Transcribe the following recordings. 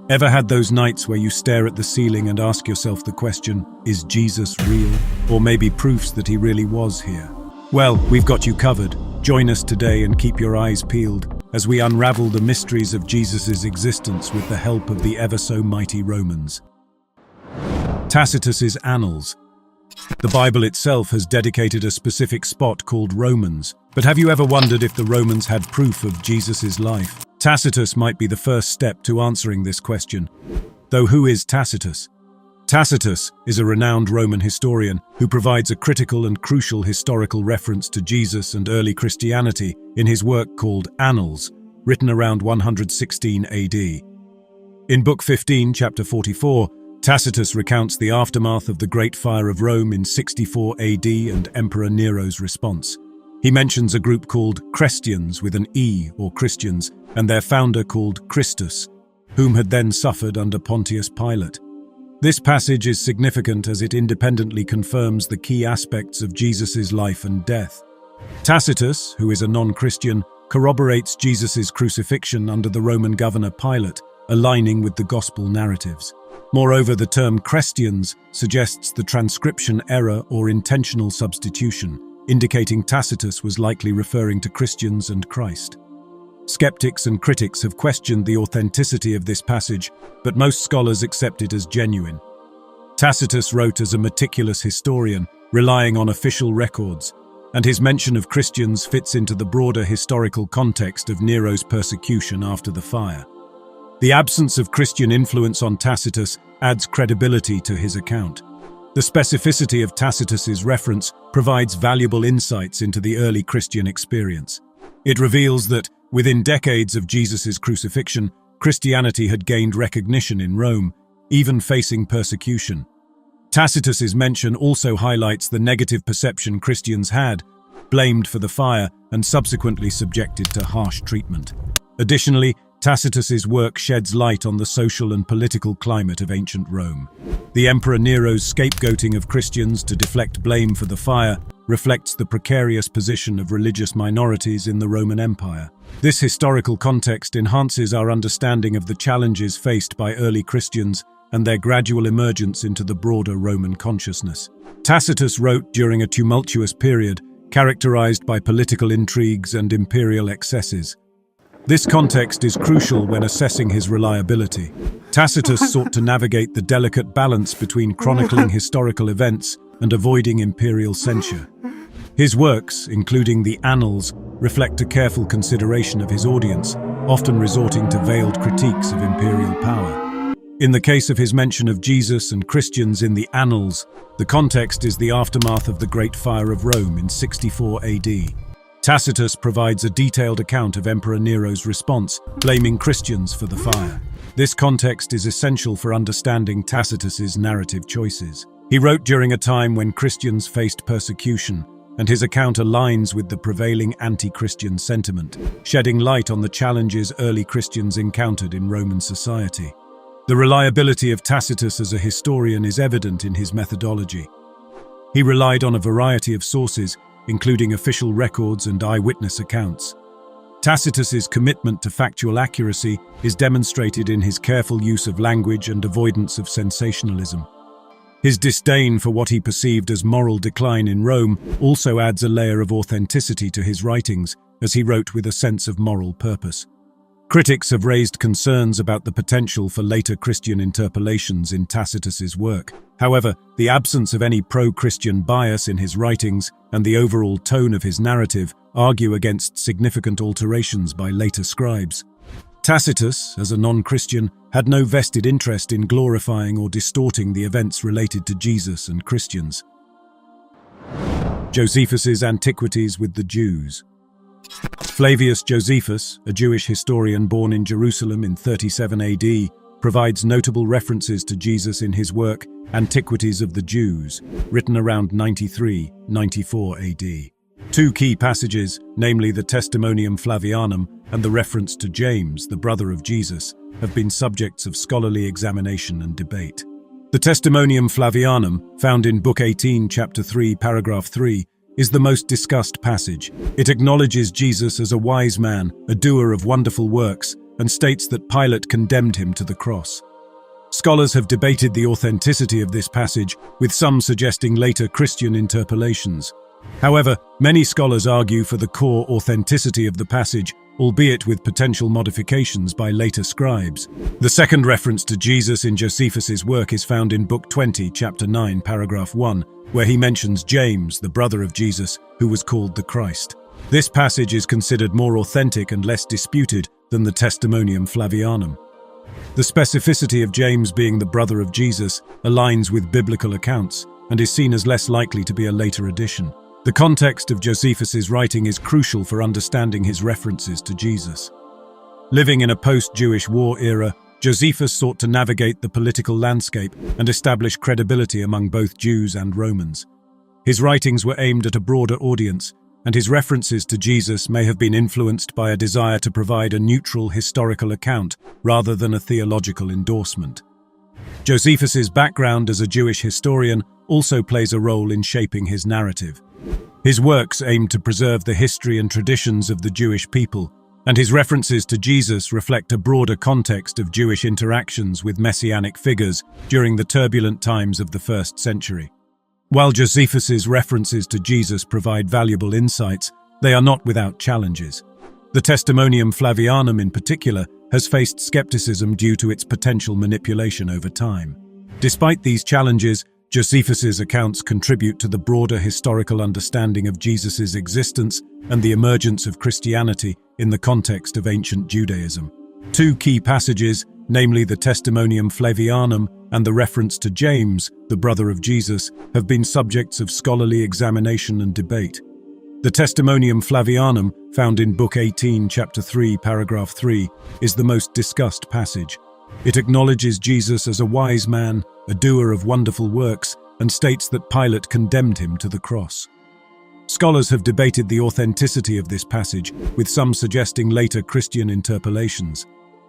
Ever had those nights where you stare at the ceiling and ask yourself the question, is Jesus real? Or maybe proofs that he really was here? Well, we've got you covered. Join us today and keep your eyes peeled as we unravel the mysteries of Jesus' existence with the help of the ever-so-mighty Romans. Tacitus's Annals. The Bible itself has dedicated a specific spot called Romans, but have you ever wondered if the Romans had proof of Jesus' life? Tacitus might be the first step to answering this question. Though who is Tacitus? Tacitus is a renowned Roman historian who provides a critical and crucial historical reference to Jesus and early Christianity in his work called Annals, written around 116 AD. In Book 15, Chapter 44, Tacitus recounts the aftermath of the Great Fire of Rome in 64 AD and Emperor Nero's response. He mentions a group called Christians with an E, or Christians, and their founder called Christus, whom had then suffered under Pontius Pilate. This passage is significant as it independently confirms the key aspects of Jesus' life and death. Tacitus, who is a non-Christian, corroborates Jesus' crucifixion under the Roman governor Pilate, aligning with the gospel narratives. Moreover, the term Christians suggests the transcription error or intentional substitution, indicating Tacitus was likely referring to Christians and Christ. Skeptics and critics have questioned the authenticity of this passage, but most scholars accept it as genuine. Tacitus wrote as a meticulous historian, relying on official records, and his mention of Christians fits into the broader historical context of Nero's persecution after the fire. The absence of Christian influence on Tacitus adds credibility to his account. The specificity of Tacitus's reference provides valuable insights into the early Christian experience. It reveals that, within decades of Jesus' crucifixion, Christianity had gained recognition in Rome, even facing persecution. Tacitus's mention also highlights the negative perception Christians had, blamed for the fire, and subsequently subjected to harsh treatment. Additionally, Tacitus's work sheds light on the social and political climate of ancient Rome. The Emperor Nero's scapegoating of Christians to deflect blame for the fire reflects the precarious position of religious minorities in the Roman Empire. This historical context enhances our understanding of the challenges faced by early Christians and their gradual emergence into the broader Roman consciousness. Tacitus wrote during a tumultuous period, characterized by political intrigues and imperial excesses. This context is crucial when assessing his reliability. Tacitus sought to navigate the delicate balance between chronicling historical events and avoiding imperial censure. His works, including the Annals, reflect a careful consideration of his audience, often resorting to veiled critiques of imperial power. In the case of his mention of Jesus and Christians in the Annals, the context is the aftermath of the Great Fire of Rome in 64 AD. Tacitus provides a detailed account of Emperor Nero's response, blaming Christians for the fire. This context is essential for understanding Tacitus's narrative choices. He wrote during a time when Christians faced persecution, and his account aligns with the prevailing anti-Christian sentiment, shedding light on the challenges early Christians encountered in Roman society. The reliability of Tacitus as a historian is evident in his methodology. He relied on a variety of sources, including official records and eyewitness accounts. Tacitus's commitment to factual accuracy is demonstrated in his careful use of language and avoidance of sensationalism. His disdain for what he perceived as moral decline in Rome also adds a layer of authenticity to his writings, as he wrote with a sense of moral purpose. Critics have raised concerns about the potential for later Christian interpolations in Tacitus's work. However, the absence of any pro-Christian bias in his writings and the overall tone of his narrative argue against significant alterations by later scribes. Tacitus, as a non-Christian, had no vested interest in glorifying or distorting the events related to Jesus and Christians. Josephus's Antiquities with the Jews. Flavius Josephus, a Jewish historian born in Jerusalem in 37 AD, provides notable references to Jesus in his work Antiquities of the Jews, written around 93-94 AD. Two key passages, namely the Testimonium Flavianum and the reference to James, the brother of Jesus, have been subjects of scholarly examination and debate. The Testimonium Flavianum, found in Book 18, Chapter 3, Paragraph 3, is the most discussed passage. It acknowledges Jesus as a wise man, a doer of wonderful works, and states that Pilate condemned him to the cross. Scholars have debated the authenticity of this passage, with some suggesting later Christian interpolations. However, many scholars argue for the core authenticity of the passage, albeit with potential modifications by later scribes. The second reference to Jesus in Josephus's work is found in Book 20, Chapter 9, Paragraph 1, where he mentions James, the brother of Jesus, who was called the Christ. This passage is considered more authentic and less disputed than the Testimonium Flavianum. The specificity of James being the brother of Jesus aligns with biblical accounts and is seen as less likely to be a later addition. The context of Josephus's writing is crucial for understanding his references to Jesus. Living in a post-Jewish war era, Josephus sought to navigate the political landscape and establish credibility among both Jews and Romans. His writings were aimed at a broader audience, and his references to Jesus may have been influenced by a desire to provide a neutral historical account rather than a theological endorsement. Josephus's background as a Jewish historian also plays a role in shaping his narrative. His works aim to preserve the history and traditions of the Jewish people, and his references to Jesus reflect a broader context of Jewish interactions with messianic figures during the turbulent times of the first century. While Josephus's references to Jesus provide valuable insights, they are not without challenges. The Testimonium Flavianum in particular has faced skepticism due to its potential manipulation over time. Despite these challenges, Josephus's accounts contribute to the broader historical understanding of Jesus' existence and the emergence of Christianity in the context of ancient Judaism. Two key passages, namely the Testimonium Flavianum and the reference to James, the brother of Jesus, have been subjects of scholarly examination and debate. The Testimonium Flavianum, found in Book 18, Chapter 3, Paragraph 3, is the most discussed passage. It acknowledges Jesus as a wise man, a doer of wonderful works, and states that Pilate condemned him to the cross. Scholars have debated the authenticity of this passage, with some suggesting later Christian interpolations.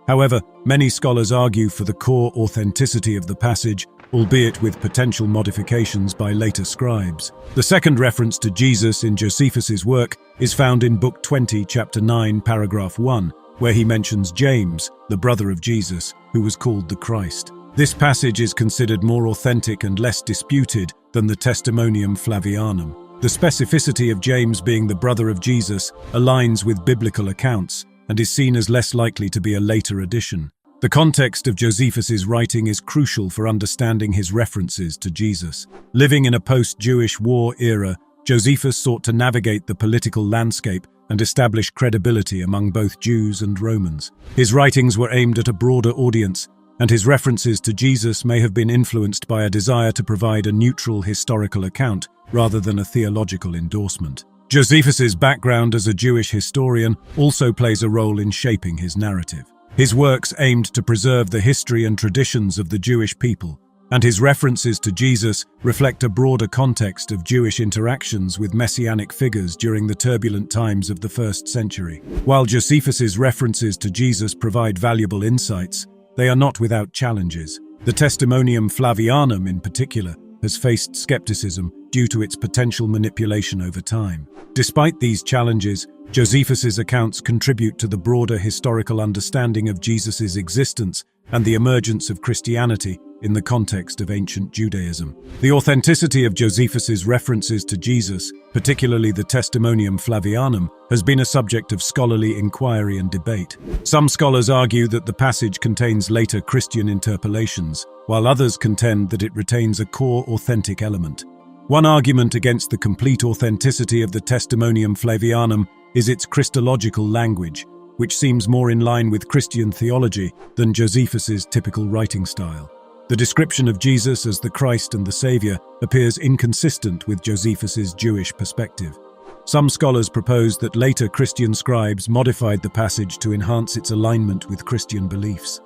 However, many scholars argue for the core authenticity of the passage, albeit with potential modifications by later scribes. The second reference to Jesus in Josephus's work is found in Book 20, Chapter 9, Paragraph 1, where he mentions James, the brother of Jesus, who was called the Christ. This passage is considered more authentic and less disputed than the Testimonium Flavianum. The specificity of James being the brother of Jesus aligns with biblical accounts and is seen as less likely to be a later addition. The context of Josephus's writing is crucial for understanding his references to Jesus. Living in a post-Jewish war era, Josephus sought to navigate the political landscape and establish credibility among both Jews and Romans. His writings were aimed at a broader audience, and his references to Jesus may have been influenced by a desire to provide a neutral historical account rather than a theological endorsement. Josephus's background as a Jewish historian also plays a role in shaping his narrative. His works aimed to preserve the history and traditions of the Jewish people, and his references to Jesus reflect a broader context of Jewish interactions with messianic figures during the turbulent times of the first century. While Josephus's references to Jesus provide valuable insights, they are not without challenges. The Testimonium Flavianum, in particular, has faced skepticism due to its potential manipulation over time. Despite these challenges, Josephus's accounts contribute to the broader historical understanding of Jesus' existence and the emergence of Christianity in the context of ancient Judaism. The authenticity of Josephus's references to Jesus, particularly the Testimonium Flavianum, has been a subject of scholarly inquiry and debate. Some scholars argue that the passage contains later Christian interpolations, while others contend that it retains a core authentic element. One argument against the complete authenticity of the Testimonium Flavianum is its Christological language, which seems more in line with Christian theology than Josephus's typical writing style. The description of Jesus as the Christ and the Savior appears inconsistent with Josephus's Jewish perspective. Some scholars propose that later Christian scribes modified the passage to enhance its alignment with Christian beliefs.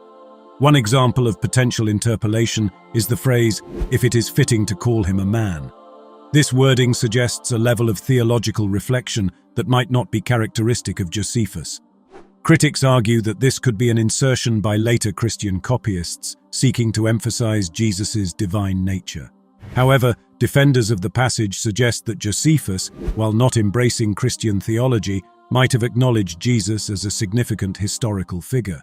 One example of potential interpolation is the phrase, "if it is fitting to call him a man." This wording suggests a level of theological reflection that might not be characteristic of Josephus. Critics argue that this could be an insertion by later Christian copyists seeking to emphasize Jesus' divine nature. However, defenders of the passage suggest that Josephus, while not embracing Christian theology, might have acknowledged Jesus as a significant historical figure.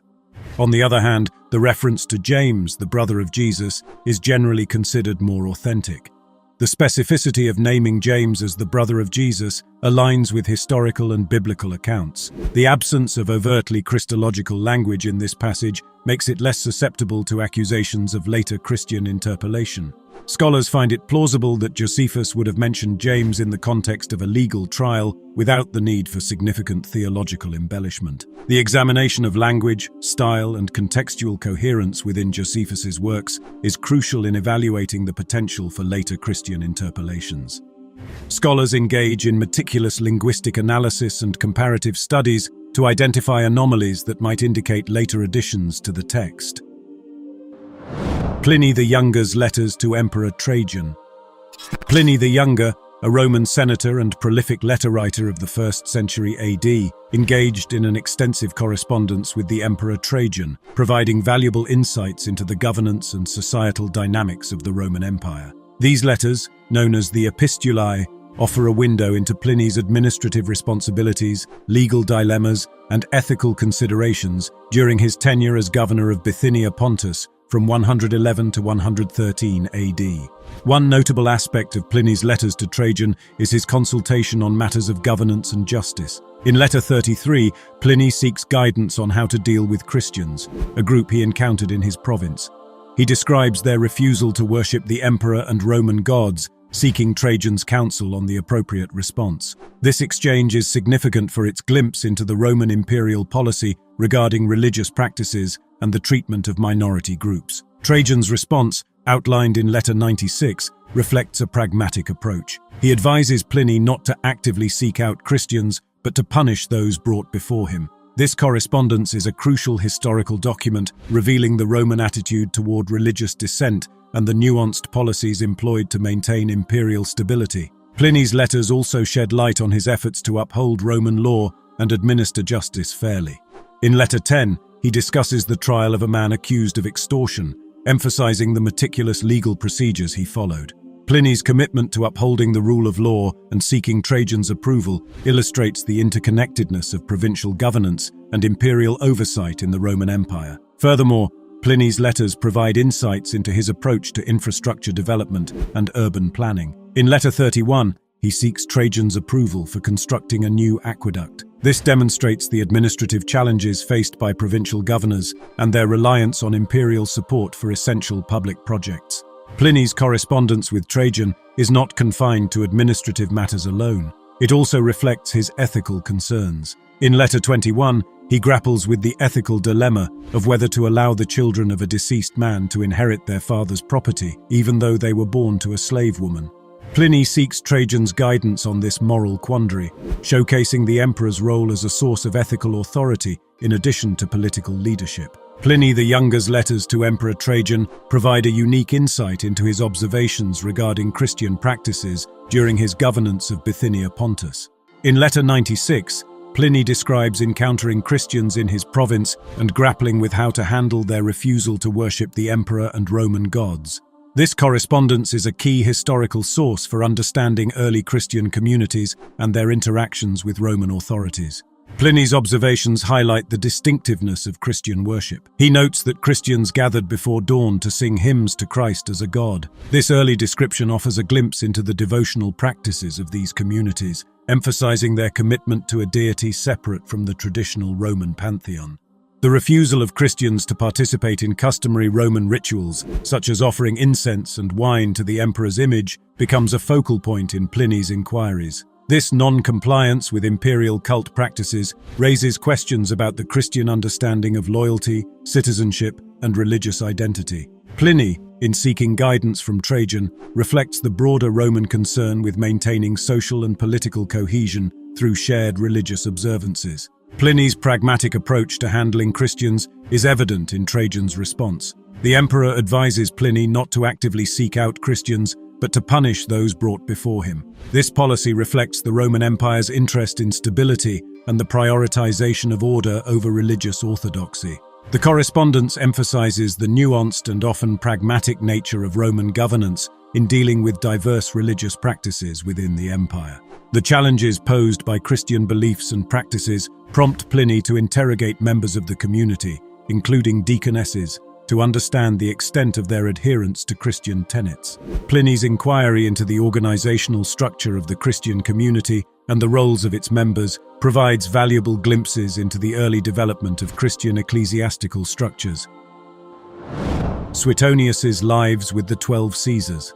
On the other hand, the reference to James, the brother of Jesus, is generally considered more authentic. The specificity of naming James as the brother of Jesus aligns with historical and biblical accounts. The absence of overtly Christological language in this passage makes it less susceptible to accusations of later Christian interpolation. Scholars find it plausible that Josephus would have mentioned James in the context of a legal trial without the need for significant theological embellishment. The examination of language, style, and contextual coherence within Josephus's works is crucial in evaluating the potential for later Christian interpolations. Scholars engage in meticulous linguistic analysis and comparative studies to identify anomalies that might indicate later additions to the text. Pliny the Younger's letters to Emperor Trajan. Pliny the Younger, a Roman senator and prolific letter writer of the 1st century AD, engaged in an extensive correspondence with the Emperor Trajan, providing valuable insights into the governance and societal dynamics of the Roman Empire. These letters, known as the Epistulae, offer a window into Pliny's administrative responsibilities, legal dilemmas, and ethical considerations during his tenure as governor of Bithynia Pontus from 111 to 113 AD. One notable aspect of Pliny's letters to Trajan is his consultation on matters of governance and justice. In Letter 33, Pliny seeks guidance on how to deal with Christians, a group he encountered in his province. He describes their refusal to worship the emperor and Roman gods, seeking Trajan's counsel on the appropriate response. This exchange is significant for its glimpse into the Roman imperial policy regarding religious practices and the treatment of minority groups. Trajan's response, outlined in Letter 96, reflects a pragmatic approach. He advises Pliny not to actively seek out Christians, but to punish those brought before him. This correspondence is a crucial historical document revealing the Roman attitude toward religious dissent and the nuanced policies employed to maintain imperial stability. Pliny's letters also shed light on his efforts to uphold Roman law and administer justice fairly. In Letter 10, he discusses the trial of a man accused of extortion, emphasizing the meticulous legal procedures he followed. Pliny's commitment to upholding the rule of law and seeking Trajan's approval illustrates the interconnectedness of provincial governance and imperial oversight in the Roman Empire. Furthermore, Pliny's letters provide insights into his approach to infrastructure development and urban planning. In Letter 31, he seeks Trajan's approval for constructing a new aqueduct. This demonstrates the administrative challenges faced by provincial governors and their reliance on imperial support for essential public projects. Pliny's correspondence with Trajan is not confined to administrative matters alone. It also reflects his ethical concerns. In Letter 21, he grapples with the ethical dilemma of whether to allow the children of a deceased man to inherit their father's property, even though they were born to a slave woman. Pliny seeks Trajan's guidance on this moral quandary, showcasing the emperor's role as a source of ethical authority in addition to political leadership. Pliny the Younger's letters to Emperor Trajan provide a unique insight into his observations regarding Christian practices during his governance of Bithynia Pontus. In Letter 96, Pliny describes encountering Christians in his province and grappling with how to handle their refusal to worship the emperor and Roman gods. This correspondence is a key historical source for understanding early Christian communities and their interactions with Roman authorities. Pliny's observations highlight the distinctiveness of Christian worship. He notes that Christians gathered before dawn to sing hymns to Christ as a god. This early description offers a glimpse into the devotional practices of these communities, emphasizing their commitment to a deity separate from the traditional Roman pantheon. The refusal of Christians to participate in customary Roman rituals, such as offering incense and wine to the emperor's image, becomes a focal point in Pliny's inquiries. This non-compliance with imperial cult practices raises questions about the Christian understanding of loyalty, citizenship, and religious identity. Pliny, in seeking guidance from Trajan, reflects the broader Roman concern with maintaining social and political cohesion through shared religious observances. Pliny's pragmatic approach to handling Christians is evident in Trajan's response. The emperor advises Pliny not to actively seek out Christians, but to punish those brought before him. This policy reflects the Roman Empire's interest in stability and the prioritization of order over religious orthodoxy. The correspondence emphasizes the nuanced and often pragmatic nature of Roman governance in dealing with diverse religious practices within the empire. The challenges posed by Christian beliefs and practices prompt Pliny to interrogate members of the community, including deaconesses, to understand the extent of their adherence to Christian tenets. Pliny's inquiry into the organizational structure of the Christian community and the roles of its members provides valuable glimpses into the early development of Christian ecclesiastical structures. Suetonius's Lives with the 12 Caesars.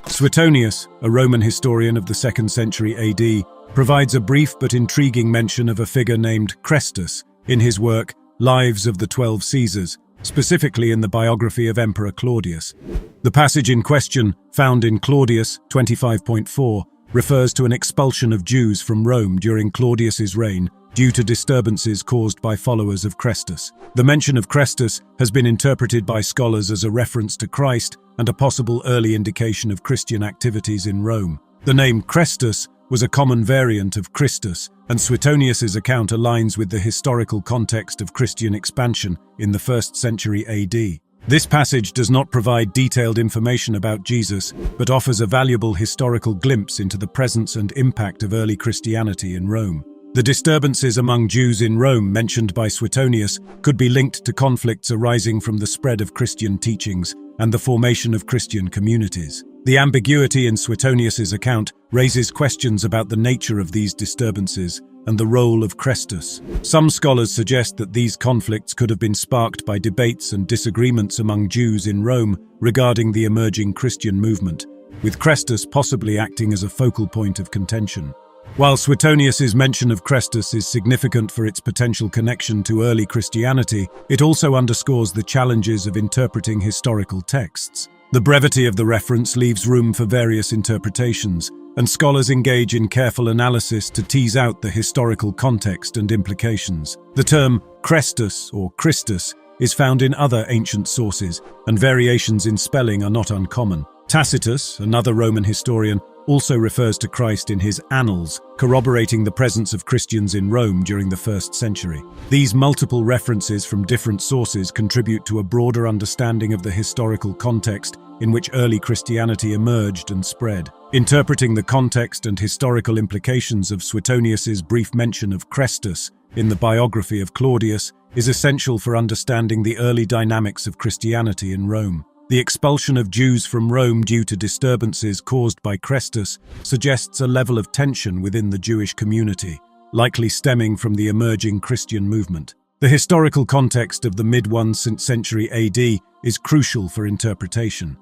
Suetonius, a Roman historian of the 2nd century AD, provides a brief but intriguing mention of a figure named Chrestus in his work Lives of the 12 Caesars, specifically in the biography of Emperor Claudius. The passage in question, found in Claudius 25.4, refers to an expulsion of Jews from Rome during Claudius's reign due to disturbances caused by followers of Chrestus. The mention of Chrestus has been interpreted by scholars as a reference to Christ and a possible early indication of Christian activities in Rome. The name Chrestus was a common variant of Christus, and Suetonius's account aligns with the historical context of Christian expansion in the 1st century AD. This passage does not provide detailed information about Jesus, but offers a valuable historical glimpse into the presence and impact of early Christianity in Rome. The disturbances among Jews in Rome mentioned by Suetonius could be linked to conflicts arising from the spread of Christian teachings and the formation of Christian communities. The ambiguity in Suetonius's account raises questions about the nature of these disturbances and the role of Chrestus. Some scholars suggest that these conflicts could have been sparked by debates and disagreements among Jews in Rome regarding the emerging Christian movement, with Chrestus possibly acting as a focal point of contention. While Suetonius's mention of Chrestus is significant for its potential connection to early Christianity, it also underscores the challenges of interpreting historical texts. The brevity of the reference leaves room for various interpretations, and scholars engage in careful analysis to tease out the historical context and implications. The term Chrestus or Christus is found in other ancient sources, and variations in spelling are not uncommon. Tacitus, another Roman historian, also refers to Christ in his Annals, corroborating the presence of Christians in Rome during the 1st century. These multiple references from different sources contribute to a broader understanding of the historical context in which early Christianity emerged and spread. Interpreting the context and historical implications of Suetonius's brief mention of Chrestus in the biography of Claudius is essential for understanding the early dynamics of Christianity in Rome. The expulsion of Jews from Rome due to disturbances caused by Chrestus suggests a level of tension within the Jewish community, likely stemming from the emerging Christian movement. The historical context of the mid-1st century AD is crucial for interpretation.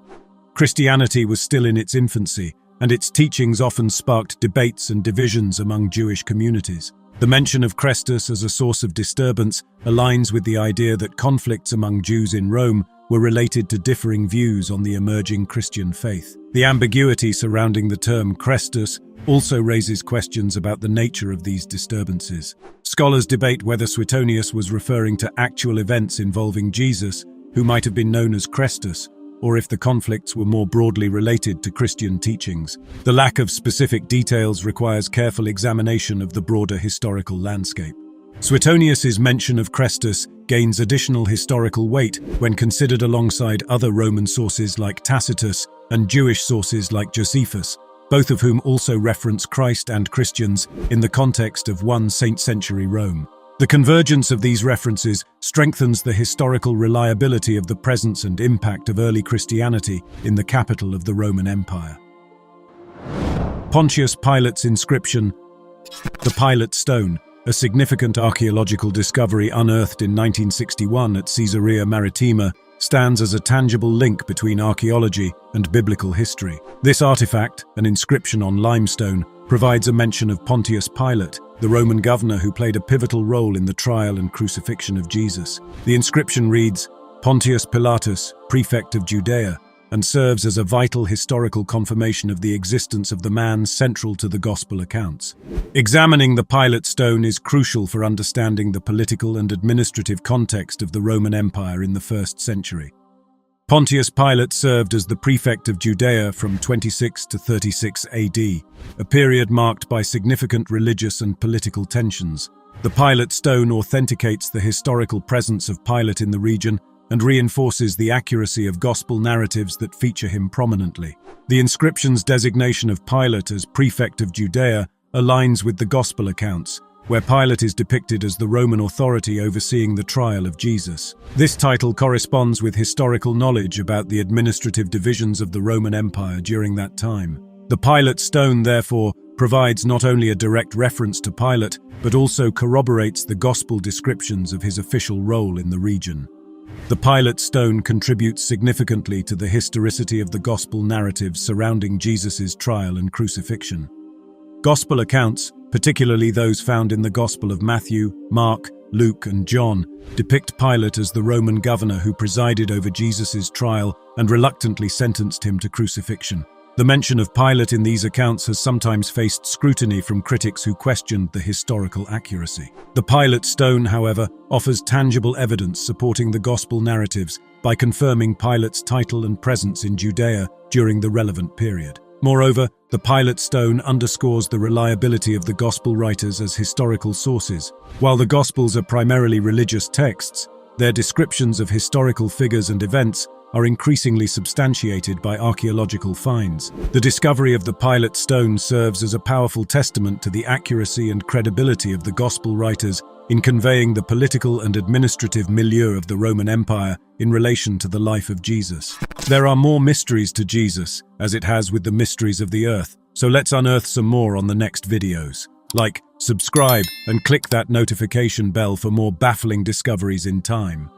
Christianity was still in its infancy, and its teachings often sparked debates and divisions among Jewish communities. The mention of Chrestus as a source of disturbance aligns with the idea that conflicts among Jews in Rome were related to differing views on the emerging Christian faith. The ambiguity surrounding the term Chrestus also raises questions about the nature of these disturbances. Scholars debate whether Suetonius was referring to actual events involving Jesus, who might have been known as Chrestus, or if the conflicts were more broadly related to Christian teachings. The lack of specific details requires careful examination of the broader historical landscape. Suetonius's mention of Chrestus gains additional historical weight when considered alongside other Roman sources like Tacitus and Jewish sources like Josephus, both of whom also reference Christ and Christians in the context of 1st century Rome. The convergence of these references strengthens the historical reliability of the presence and impact of early Christianity in the capital of the Roman Empire. Pontius Pilate's inscription, the Pilate Stone, a significant archaeological discovery unearthed in 1961 at Caesarea Maritima, stands as a tangible link between archaeology and biblical history. This artifact, an inscription on limestone, provides a mention of Pontius Pilate, the Roman governor who played a pivotal role in the trial and crucifixion of Jesus. The inscription reads, Pontius Pilatus, prefect of Judea, and serves as a vital historical confirmation of the existence of the man central to the Gospel accounts. Examining the Pilate Stone is crucial for understanding the political and administrative context of the Roman Empire in the 1st century. Pontius Pilate served as the prefect of Judea from 26 to 36 AD, a period marked by significant religious and political tensions. The Pilate Stone authenticates the historical presence of Pilate in the region and reinforces the accuracy of gospel narratives that feature him prominently. The inscription's designation of Pilate as prefect of Judea aligns with the gospel accounts, where Pilate is depicted as the Roman authority overseeing the trial of Jesus. This title corresponds with historical knowledge about the administrative divisions of the Roman Empire during that time. The Pilate stone, therefore, provides not only a direct reference to Pilate, but also corroborates the gospel descriptions of his official role in the region. The Pilate stone contributes significantly to the historicity of the gospel narratives surrounding Jesus' trial and crucifixion. Gospel accounts, particularly those found in the Gospel of Matthew, Mark, Luke, and John, depict Pilate as the Roman governor who presided over Jesus' trial and reluctantly sentenced him to crucifixion. The mention of Pilate in these accounts has sometimes faced scrutiny from critics who questioned the historical accuracy. The Pilate stone, however, offers tangible evidence supporting the gospel narratives by confirming Pilate's title and presence in Judea during the relevant period. Moreover, the Pilate stone underscores the reliability of the gospel writers as historical sources. While the Gospels are primarily religious texts, their descriptions of historical figures and events are increasingly substantiated by archaeological finds. The discovery of the Pilate stone serves as a powerful testament to the accuracy and credibility of the gospel writers in conveying the political and administrative milieu of the Roman Empire in relation to the life of Jesus. There are more mysteries to Jesus, as it has with the mysteries of the earth, so let's unearth some more on the next videos. Like, subscribe, and click that notification bell for more baffling discoveries in time.